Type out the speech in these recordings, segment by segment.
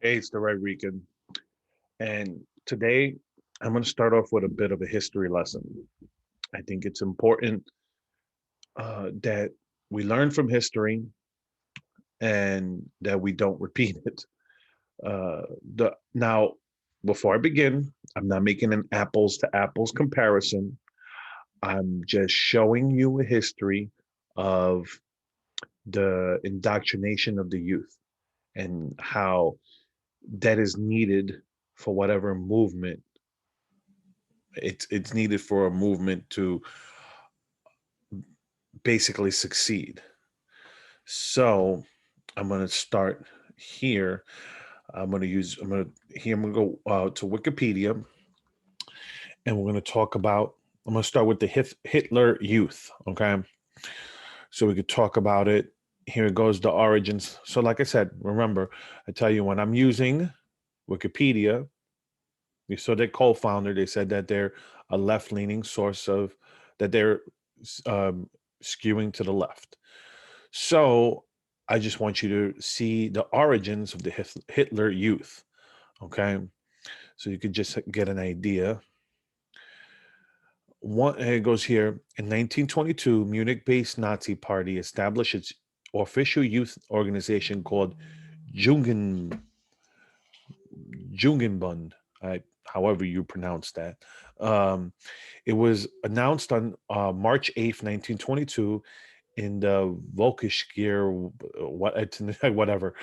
Hey, it's the Red Rican. And today I'm going to start off with a bit of a history lesson. I think it's important that we learn from history and that we don't repeat it. Now, before I begin, I'm not making an apples to apples comparison. I'm just showing you a history of the indoctrination of the youth and how that is needed for whatever movement it's needed for a movement to basically succeed. So I'm going to start here. I'm going to go to Wikipedia and we're going to talk about, I'm going to start with the Hitler Youth. Okay. So we could talk about it. Here it goes, the origins. So, like I said, remember, I tell you when I'm using Wikipedia, you saw their co-founder, they said that they're a left-leaning source of, that they're um, skewing to the left. So I just want you to see the origins of the Hitler Youth. Okay. So you could just get an idea. It goes here. In 1922, Munich-based Nazi Party established its official youth organization called Jungen Jugendbund. However you pronounce that. Um, it was announced on March 8th, 1922, in the Volkischgear, whatever.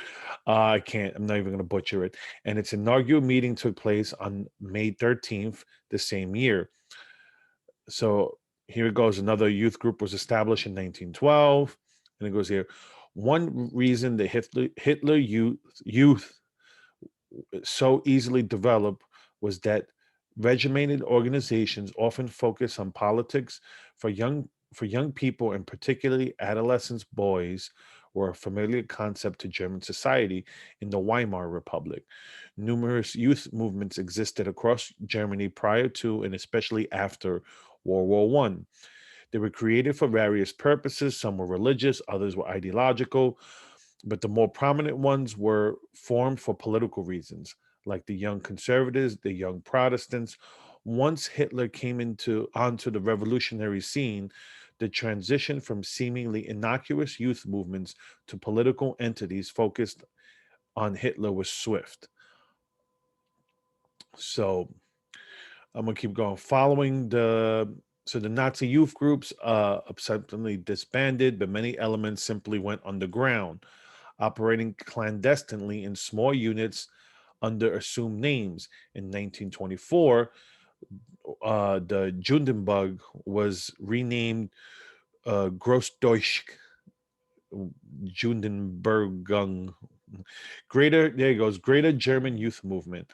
I can't. I'm not even going to butcher it. And its inaugural meeting took place on May 13th the same year. So here it goes. Another youth group was established in 1912, and it goes here. One reason the Hitler youth so easily developed was that regimented organizations often focus on politics for young people, and particularly adolescents, boys, were a familiar concept to German society in the Weimar Republic. Numerous youth movements existed across Germany prior to and especially after World War One. They were created for various purposes. Some were religious, others were ideological, but the more prominent ones were formed for political reasons, like the Young Conservatives, the Young Protestants. Once Hitler came onto the revolutionary scene, the transition from seemingly innocuous youth movements to political entities focused on Hitler was swift. So I'm gonna keep going. The Nazi youth groups subsequently disbanded, but many elements simply went underground, operating clandestinely in small units under assumed names. In 1924, the Jundenbug was renamed Grossdeutsch Jundenbergung. There goes, Greater German Youth Movement.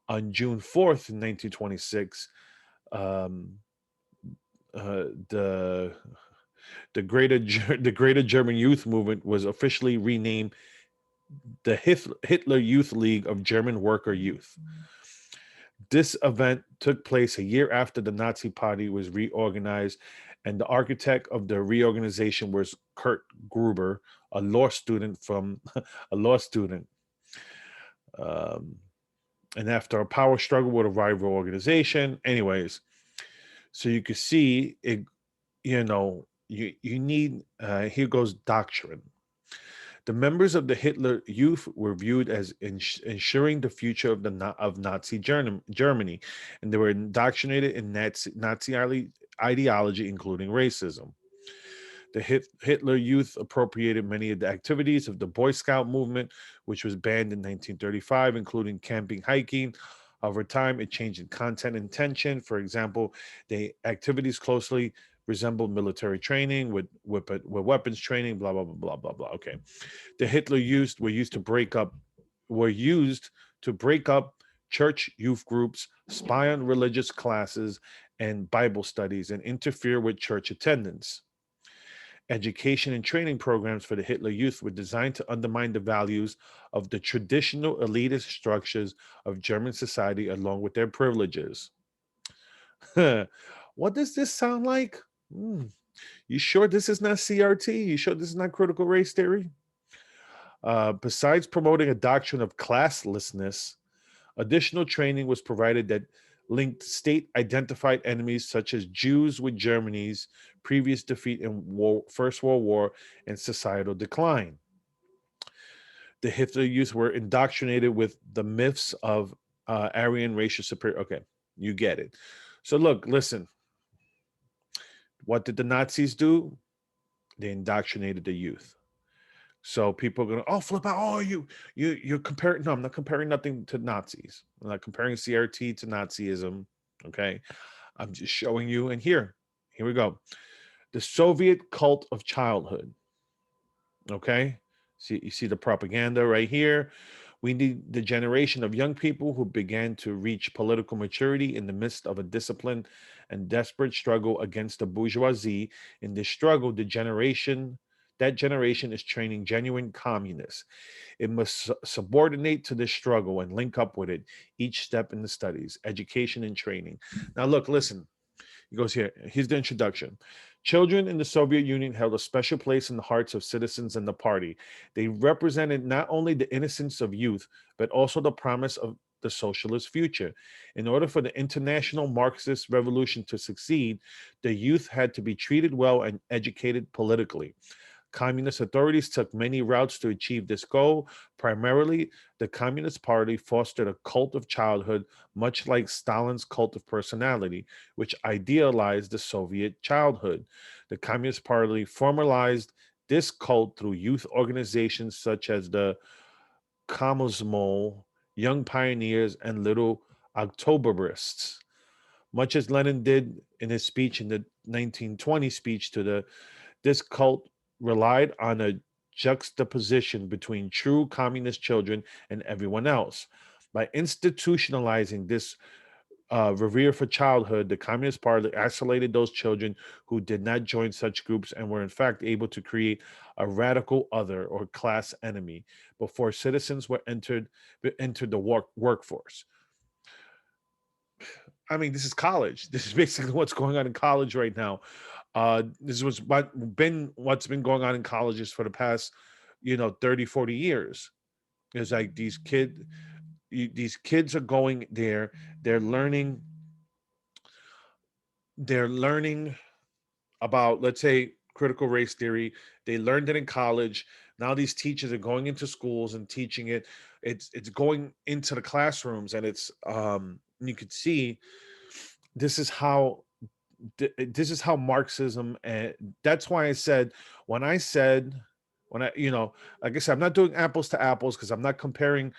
On June 4th, 1926, um, the the Greater German Youth Movement was officially renamed the Hitler Youth League of German Worker Youth. This event took place a year after the Nazi Party was reorganized, and the architect of the reorganization was Kurt Gruber, a law student from a law student. Um, and after a power struggle with a rival organization, anyways, so you can see it. You need. Here goes doctrine. The members of the Hitler Youth were viewed as ensuring the future of Nazi Germany, and they were indoctrinated in Nazi ideology, including racism. The Hitler Youth appropriated many of the activities of the Boy Scout movement, which was banned in 1935, including camping, hiking. Over time, it changed in content and intention. For example, the activities closely resembled military training with weapons training, blah, blah, blah, blah, blah, blah. Okay. The Hitler Youth were used to break up church youth groups, spy on religious classes and Bible studies, and interfere with church attendance. Education and training programs for the Hitler Youth were designed to undermine the values of the traditional elitist structures of German society along with their privileges. What does this sound like? Hmm. You sure this is not CRT? You sure this is not critical race theory? Besides promoting a doctrine of classlessness, additional training was provided that linked state identified enemies such as Jews with Germany's previous defeat in First World War and societal decline. The Hitler Youth were indoctrinated with the myths of Aryan racial superior. Okay, you get it. So, look, listen, what did the Nazis do? They indoctrinated the youth. So people are gonna, oh, flip out. Oh, you're comparing. No, I'm not comparing nothing to Nazis. I'm not comparing CRT to Nazism. Okay, I'm just showing you. And here we go. The Soviet cult of childhood. Okay, see, you see the propaganda right here. We need the generation of young people who began to reach political maturity in the midst of a disciplined and desperate struggle against the bourgeoisie. In this struggle, that generation is training genuine communists. It must subordinate to this struggle and link up with it each step in the studies, education, and training. Now, look, listen. He goes here. Here's the introduction. Children in the Soviet Union held a special place in the hearts of citizens and the party. They represented not only the innocence of youth, but also the promise of the socialist future. In order for the international Marxist revolution to succeed, the youth had to be treated well and educated politically. Communist authorities took many routes to achieve this goal. Primarily, the Communist Party fostered a cult of childhood, much like Stalin's cult of personality, which idealized the Soviet childhood. The Communist Party formalized this cult through youth organizations such as the Komsomol, Young Pioneers, and Little Octobrists. Much as Lenin did in his speech in the 1920 speech to the this cult relied on a juxtaposition between true communist children and everyone else. By institutionalizing this revere for childhood, the Communist Party isolated those children who did not join such groups and were in fact able to create a radical other or class enemy before citizens were entered the workforce. I mean, this is college. This is basically what's going on in college right now. This was what's been going on in colleges for the past, 30, 40 years. It's like these kids are going there, they're learning, they're learning about, let's say, critical race theory. They learned it in college. Now these teachers are going into schools and teaching it. It's going into the classrooms, and it's you could see this is how this is how Marxism, and that's why I said when I said when I like I said, I'm not doing apples to apples because I'm not comparing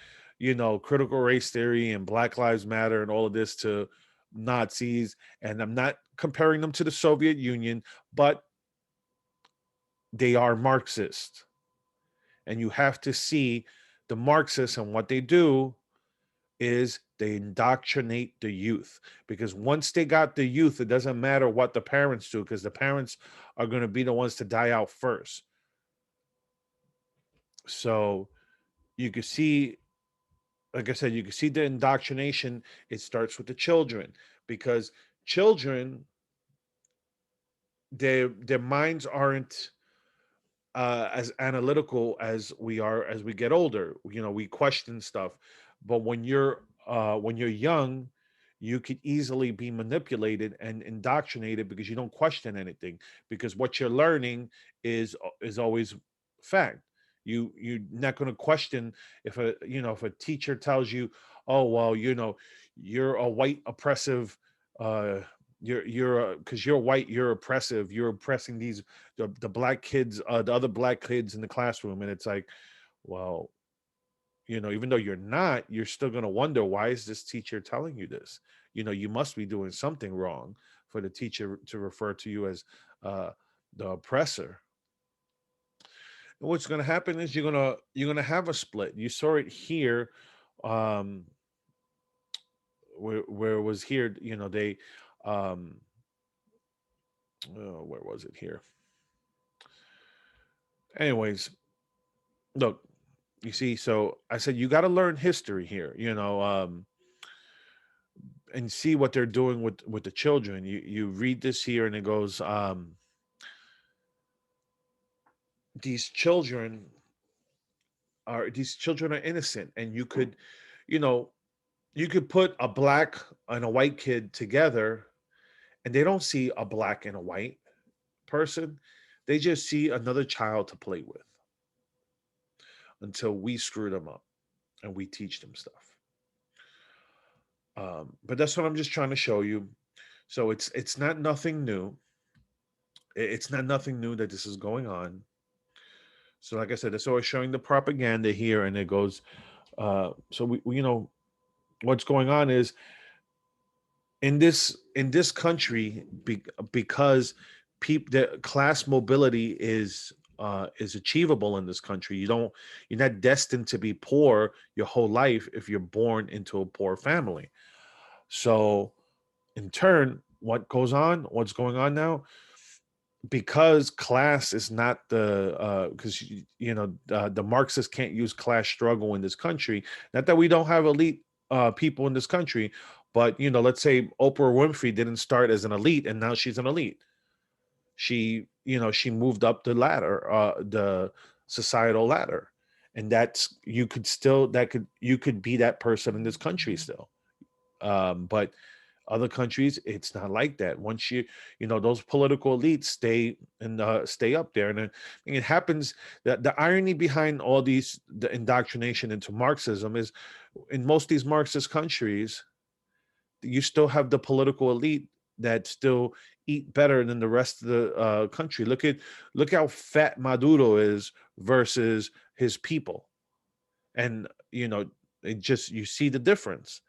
critical race theory and Black Lives Matter and all of this to Nazis, and I'm not comparing them to the Soviet Union, but they are Marxist, and you have to see the Marxists, and what they do is they indoctrinate the youth, because once they got the youth, it doesn't matter what the parents do, because the parents are going to be the ones to die out first. So you can see, like I said, you can see the indoctrination. It starts with the children, because children, their minds aren't as analytical as we are as we get older. We question stuff, but when you're young, you could easily be manipulated and indoctrinated because you don't question anything, because what you're learning is always fact. You're not going to question if a teacher tells you, oh well, you're a white oppressive, uh you're because you're white, you're oppressive, you're oppressing the black kids, the other black kids in the classroom. And it's like, well, even though you're not, you're still going to wonder, why is this teacher telling you this? You must be doing something wrong for the teacher to refer to you as uh the oppressor. And what's going to happen is you're going to have a split. You saw it here, um where it was here, they um where was it here? Anyways, look, you see, so I said you got to learn history here, and see what they're doing with the children. You read this here, and it goes, these children, these children are innocent, and you could, you know, you could put a black and a white kid together, and they don't see a black and a white person. They just see another child to play with until we screw them up and we teach them stuff. But that's what I'm just trying to show you. So it's not nothing new. It's not nothing new that this is going on. So like I said, it's always showing the propaganda here, and it goes. So we what's going on is in this country, because the class mobility is achievable in this country. You're not destined to be poor your whole life if you're born into a poor family. So in turn, what's going on now, because class is not the because the Marxists can't use class struggle in this country. Not that we don't have elite people in this country, but let's say Oprah Winfrey didn't start as an elite and now she's an elite. She moved up the ladder, the societal ladder, and that's you could still that could you could be that person in this country still. But other countries, it's not like that. Once those political elites stay up there, and it happens that the irony behind all the indoctrination into Marxism is, in most of these Marxist countries, you still have the political elite that still eat better than the rest of the country. Look how fat Maduro is versus his people, and it just you see the difference.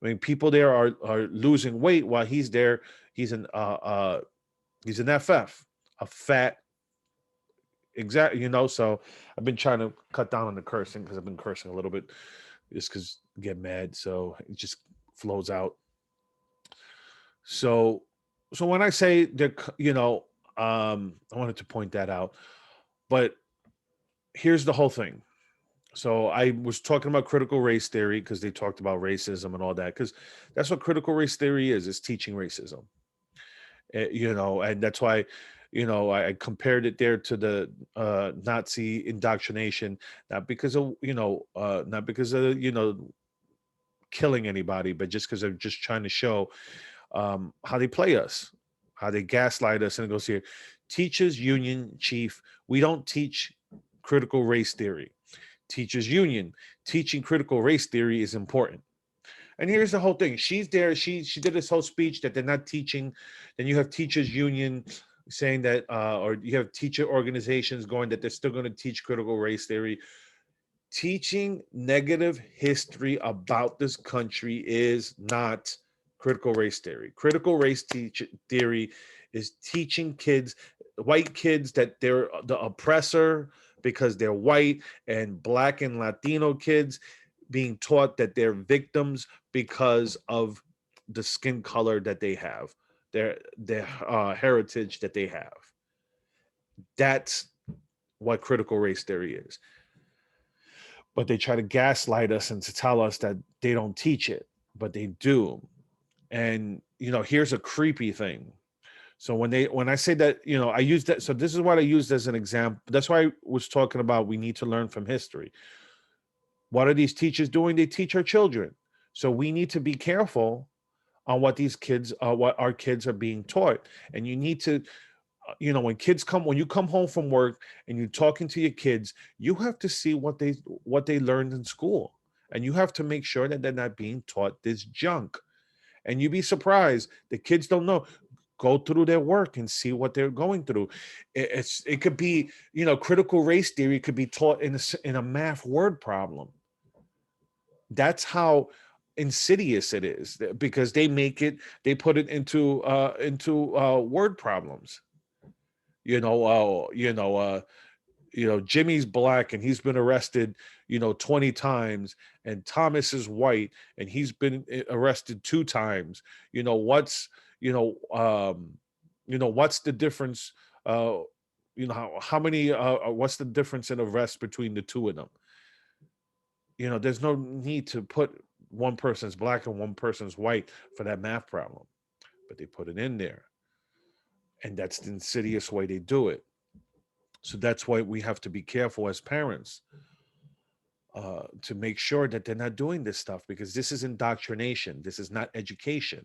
I mean, people there are losing weight while he's there. He's an he's an FF, a fat exact. So I've been trying to cut down on the cursing because I've been cursing a little bit, just because I get mad, so it just flows out. So when I say that, I wanted to point that out. But here's the whole thing. So I was talking about critical race theory because they talked about racism and all that, because that's what critical race theory is teaching racism. And that's why, I compared it there to the Nazi indoctrination, not because of killing anybody, but just because they're just trying to show how they play us, how they gaslight us. And it goes here: teachers union chief, we don't teach critical race theory. Teachers union, teaching critical race theory is important. And here's the whole thing: she's there, she did this whole speech that they're not teaching. Then you have teachers union saying that, or you have teacher organizations going that they're still going to teach critical race theory. Teaching negative history about this country is not critical race theory. Critical race theory is teaching kids, white kids, that they're the oppressor because they're white, and black and Latino kids being taught that they're victims because of the skin color that they have, their heritage that they have. That's what critical race theory is. But they try to gaslight us and to tell us that they don't teach it, but they do. And here's a creepy thing. So when I say that, I use that. So this is what I used as an example. That's why I was talking about we need to learn from history. What are these teachers doing? They teach our children. So we need to be careful on what our kids are being taught. And you need to, when you come home from work and you're talking to your kids, you have to see what they learned in school, and you have to make sure that they're not being taught this junk. And you'd be surprised the kids don't know. Go through their work and see what they're going through. It could be, critical race theory could be taught in a math word problem. That's how insidious it is, because they put it into word problems. you know, uh, you know, uh, Jimmy's black and he's been arrested, 20 times, and Thomas is white and he's been arrested 2 times. You know, what's, you know, what's the difference? How many, what's the difference in arrests between the two of them? There's no need to put one person's black and one person's white for that math problem, but they put it in there. And that's the insidious way they do it. So that's why we have to be careful as parents. to make sure that they're not doing this stuff, because this is indoctrination. This is not education.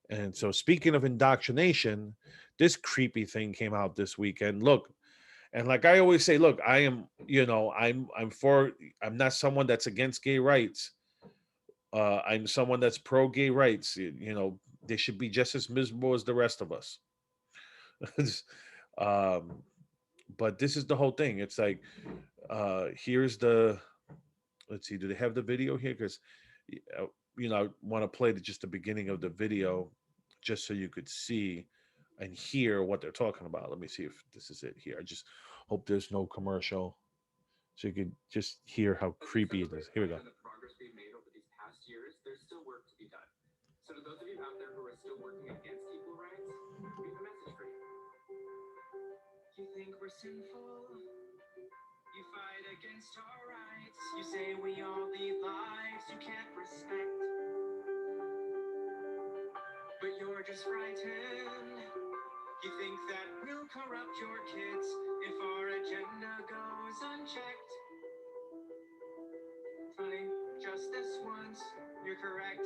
And so, speaking of indoctrination, this creepy thing came out this weekend. Look, and like I always say, look, I am, I'm not someone that's against gay rights. I'm someone that's pro gay rights. They should be just as miserable as the rest of us. um, but this is the whole thing. It's like, here's the, let's see, do they have the video here? Because, I want to play just the beginning of the video just so you could see and hear what they're talking about. Let me see if this is it here. I just hope there's no commercial so you could just hear how creepy it is. Here we go. The progress we've made over these past years, there's still work to be done. So to those of you out there who are still working against equal rights, we have a message for you. You think we're sinful? You fight against our rights. You say we all lead lives you can't respect. But you're just frightened. You think that we'll corrupt your kids if our agenda goes unchecked. Funny, just this once, you're correct.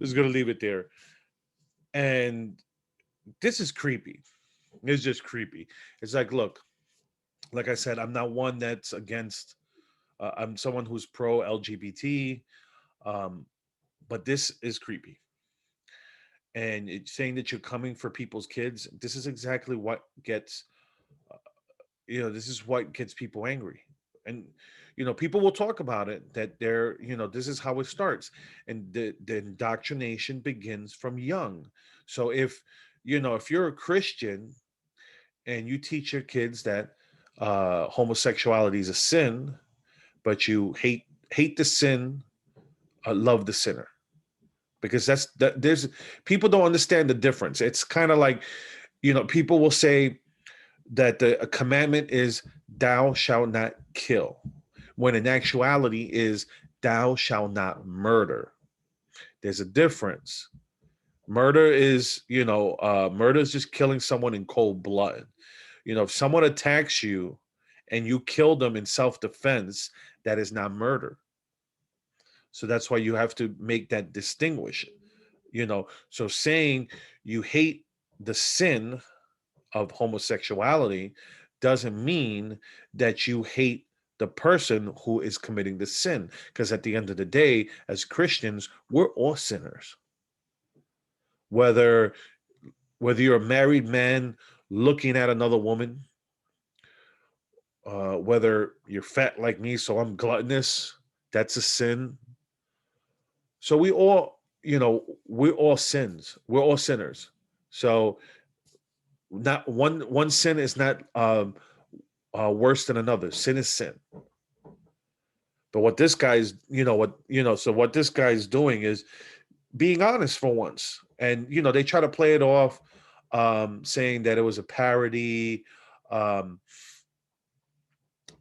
Just gonna leave it there. And this is creepy. It's just creepy. It's like, look, like I said, I'm not one that's against. I'm someone who's pro LGBT, um, but this is creepy. And it's saying that you're coming for people's kids. This is exactly what gets, this is what gets people angry. And people will talk about it, that this is how it starts, and the indoctrination begins from young. So if you're a Christian and you teach your kids that homosexuality is a sin, but you hate the sin, love the sinner, because there's people don't understand the difference. It's kind of like, people will say that a commandment is thou shalt not kill, when in actuality is thou shalt not murder. There's a difference. Murder is just killing someone in cold blood. If someone attacks you and you kill them in self-defense, that is not murder. So that's why you have to make that distinguish. So saying you hate the sin of homosexuality doesn't mean that you hate the person who is committing the sin, because at the end of the day, as Christians, we're all sinners. Whether you're a married man looking at another woman, whether you're fat like me, so I'm gluttonous, that's a sin. So we're all sins. We're all sinners. So not one sin is not worse than another. Sin is sin. But what this guy's, so what this guy's doing is being honest for once. And they try to play it off, saying that it was a parody, um,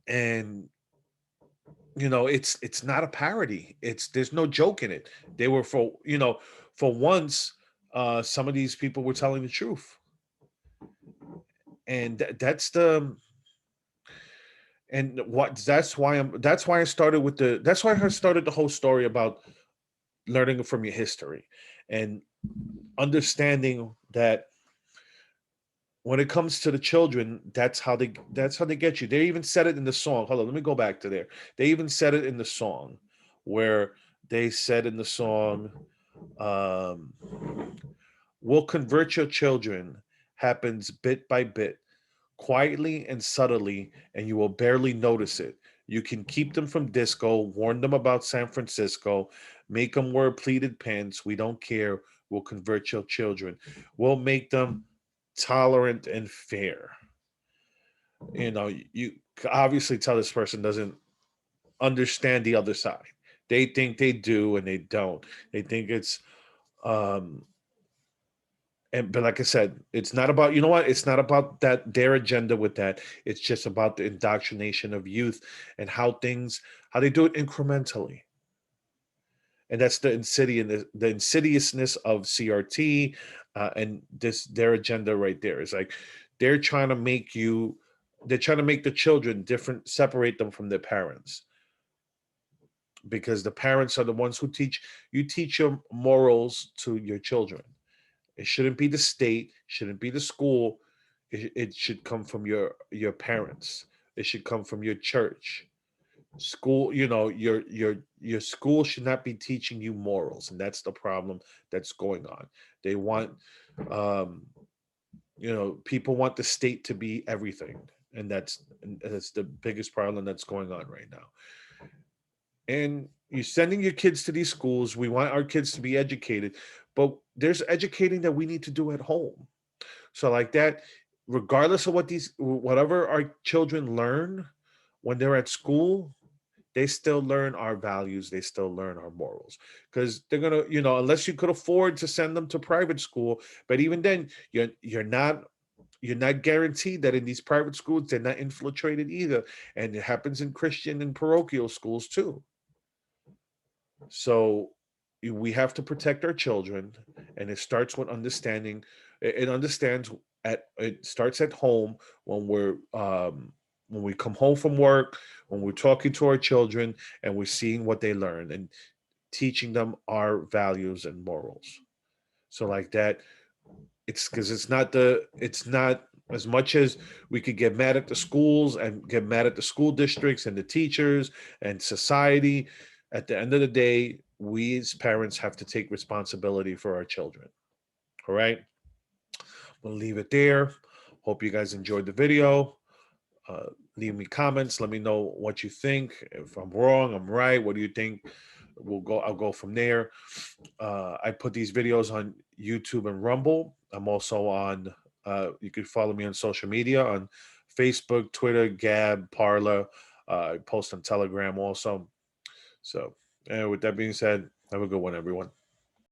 and it's not a parody. There's no joke in it. They were for once, some of these people were telling the truth, and that's why I started the whole story about learning from your history and understanding that when it comes to the children, that's how they get you. They even said it in the song. Hold on, let me go back to there. They even said it in the song, where they said in the song, um, "We'll convert your children. Happens bit by bit, quietly and subtly, and you will barely notice it. You can keep them from disco, warn them about San Francisco, make them wear pleated pants. We don't care. We'll convert your children. We'll make them tolerant and fair." You obviously tell this person doesn't understand the other side. They think they do and they don't. They think it's um but like I said, it's not about, it's not about that, their agenda with that. It's just about the indoctrination of youth and how they do it incrementally. And that's the the insidiousness of CRT, and their agenda right there is like they're trying to make you they're trying to make the children different, separate them from their parents, because the parents are the ones who teach you, teach your morals to your children. It shouldn't be the state, shouldn't be the school. It should come from your parents. It should come from your church. School, your school should not be teaching you morals, and that's the problem that's going on. They want, um, people want the state to be everything, and that's the biggest problem that's going on right now. And you're sending your kids to these schools. We want our kids to be educated, but there's educating that we need to do at home. So like that, regardless of whatever our children learn when they're at school, they still learn our values, they still learn our morals, because they're gonna, unless you could afford to send them to private school. But even then, you're not guaranteed that in these private schools they're not infiltrated either. And it happens in Christian and parochial schools too. So we have to protect our children, and it starts with understanding. It understands it starts at home, when we come home from work, when we're talking to our children, and we're seeing what they learn, and teaching them our values and morals. So like that, it's because it's not as much as we could get mad at the schools and get mad at the school districts and the teachers and society. At the end of the day, we as parents have to take responsibility for our children. All right, we'll leave it there. Hope you guys enjoyed the video. uh, Leave me comments, let me know what you think. If I'm wrong, I'm right, what do you think? I'll go from there. I put these videos on YouTube and Rumble. I'm also on. You can follow me on social media on Facebook, Twitter, Gab, Parler. I post on Telegram also. So, with that being said, have a good one, everyone.